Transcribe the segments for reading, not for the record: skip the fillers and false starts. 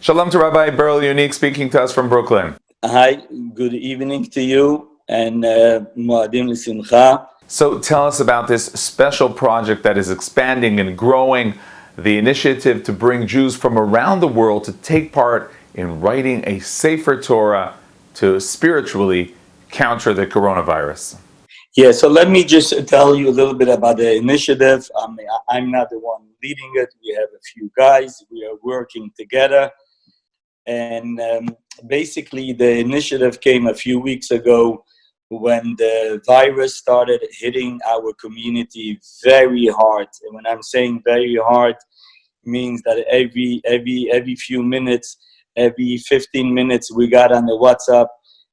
Shalom to Rabbi Beryl Unique speaking to us from Brooklyn. Hi, good evening to you and Moadim L'Simcha. So tell us about this special project that is expanding and growing, the initiative to bring Jews from around the world to take part in writing a Sefer Torah to spiritually counter the coronavirus. Yeah, so let me just tell you a little bit about the initiative. I'm not the one leading it. We have a few guys. We are working together. And basically, the initiative came a few weeks ago when the virus started hitting our community very hard. And when I'm saying very hard, means that every few minutes, every 15 minutes, we got on the WhatsApp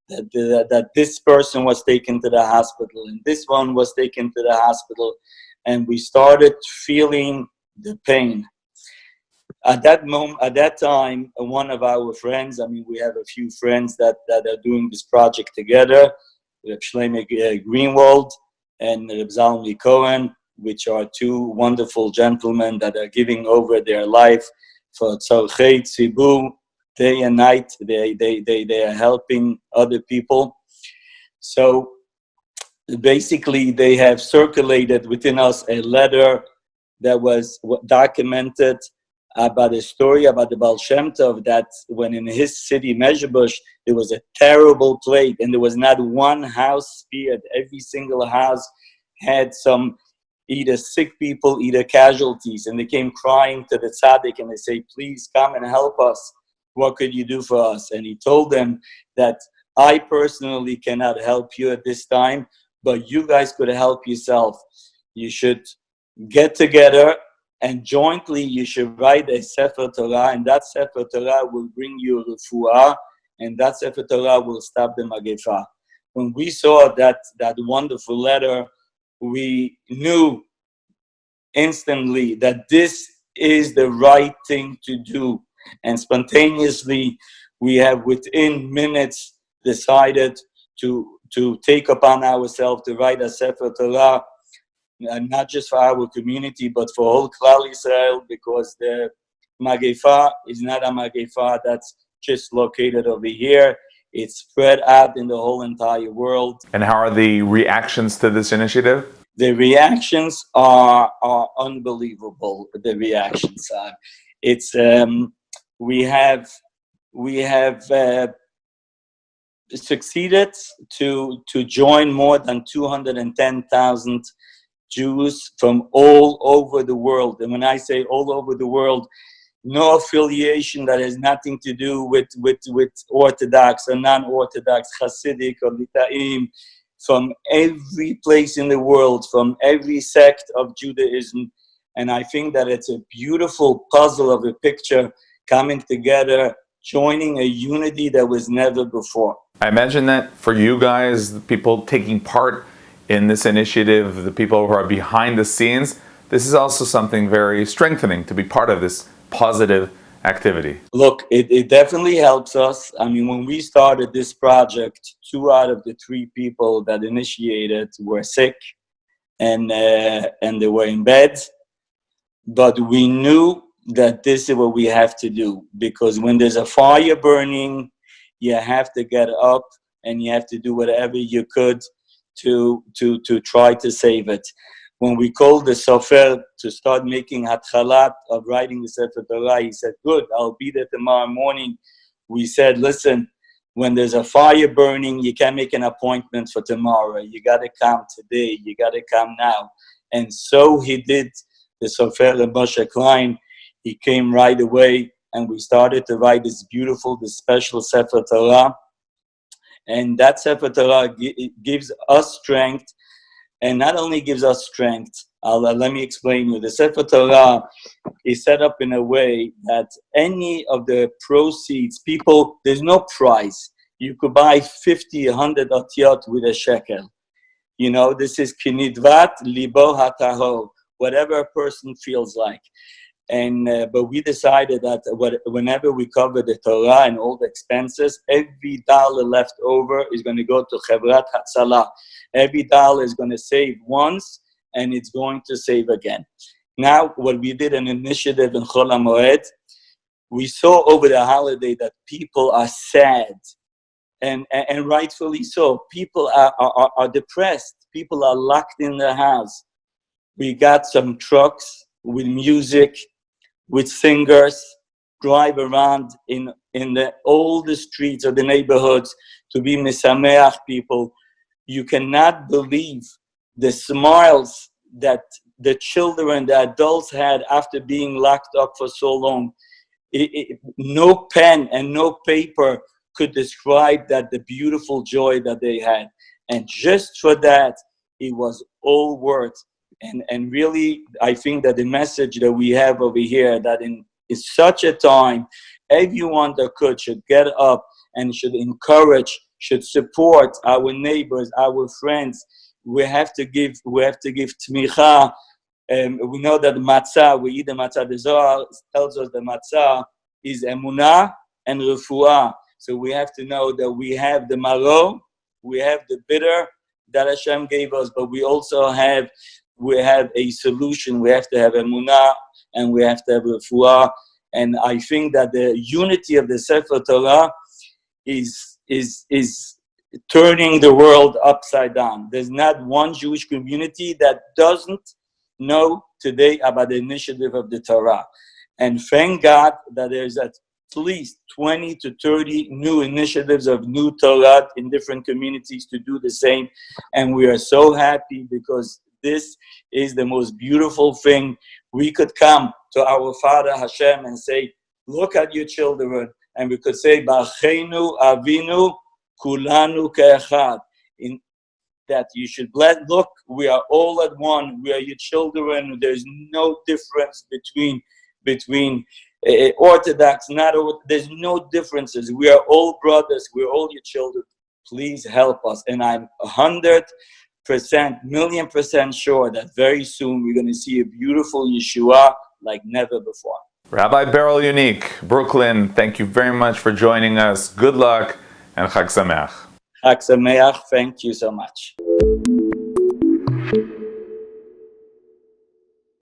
that this person was taken to the hospital and this one was taken to the hospital, and we started feeling the pain. At that time, one of our friends, we have a few friends that are doing this project together, Reb Shlomo Greenwald and Reb Zalmi Cohen, which are two wonderful gentlemen that are giving over their life for Tzorchei Tzibur, day and night. They are helping other people. So basically, they have circulated within us a letter that was documented about a story about the Baal Shem Tov, that when in his city, Mezhebush, there was a terrible plague and there was not one house spared. Every single house had some either sick people, either casualties, and they came crying to the tzaddik and they say, please come and help us. What could you do for us? And he told them that I personally cannot help you at this time, but you guys could help yourself. You should get together and jointly you should write a Sefer Torah, and that Sefer Torah will bring you refuah, and that Sefer Torah will stop the Mageifa. When we saw that wonderful letter, we knew instantly that this is the right thing to do. And spontaneously, we have within minutes decided to take upon ourselves to write a Sefer Torah, not just for our community, but for whole Klal Yisrael, because the Mageifa is not a Mageifa that's just located over here. It's spread out in the whole entire world. And how are the reactions to this initiative? The reactions are unbelievable. The reactions are. It's we have succeeded to join more than 210,000 Jews from all over the world. And when I say all over the world, no affiliation that has nothing to do with Orthodox or non-Orthodox, Hasidic or Lita'im, from every place in the world, from every sect of Judaism. And I think that it's a beautiful puzzle of a picture coming together, joining a unity that was never before. I imagine that for you guys, the people taking part in this initiative, the people who are behind the scenes, this is also something very strengthening to be part of this positive activity. Look, it definitely helps us. When we started this project, 2 out of the 3 people that initiated were sick and they were in bed. But we knew that this is what we have to do, because when there's a fire burning, you have to get up and you have to do whatever you could to try to save it. When we called the Sefer to start making hatchalat of writing the Sefer Torah, he said, good, I'll be there tomorrow morning. We said, listen, when there's a fire burning, you can't make an appointment for tomorrow. You got to come today. You got to come now. And so he did. The Sefer Moshe Klein, he came right away, and we started to write this special Sefer Torah. And that Sefer Torah gives us strength, and not only gives us strength, let me explain you. The Sefer Torah is set up in a way that any of the proceeds, there's no price. You could buy 50, 100 otiyot with a shekel. This is kinidvat libo hataho, whatever a person feels like. But we decided that whenever we cover the Torah and all the expenses, every dollar left over is going to go to Chevrat Hatzalah. Every dollar is going to save once, and it's going to save again. Now, what we did an initiative in Chol HaMoed, we saw over the holiday that people are sad, and rightfully so. People are depressed. People are locked in their house. We got some trucks with music, with singers, drive around in all the streets of the neighborhoods to be misameach people. You cannot believe the smiles that the children, the adults had after being locked up for so long. No pen and no paper could describe that, the beautiful joy that they had. And just for that, it was all worth. And really, I think that the message that we have over here, that in such a time, everyone that could should get up and should encourage, should support our neighbors, our friends. We have to give tmicha. We know that matzah, we eat the matzah. The Zohar tells us the matzah is emunah and refuah. So we have to know that we have the maro, we have the bitter that Hashem gave us, but we also have a solution. We have to have emunah and we have to have refuah. And I think that the unity of the Sefer Torah is turning the world upside down. There's not one Jewish community that doesn't know today about the initiative of the Torah. And thank God that there's at least 20 to 30 new initiatives of new Torah in different communities to do the same. And we are so happy because this is the most beautiful thing. We could come to our Father Hashem and say, look at your children. And we could say, Bachenu Avinu Kulanu Ke'echad. In that you should look, we are all at one. We are your children. There's no difference between Orthodox, not Orthodox. There's no differences. We are all brothers. We're all your children. Please help us. And I'm 100%, million% sure that very soon we're going to see a beautiful Yeshua like never before. Rabbi Beryl Unique, Brooklyn, thank you very much for joining us. Good luck and Chag Sameach. Chag Sameach. Thank you so much.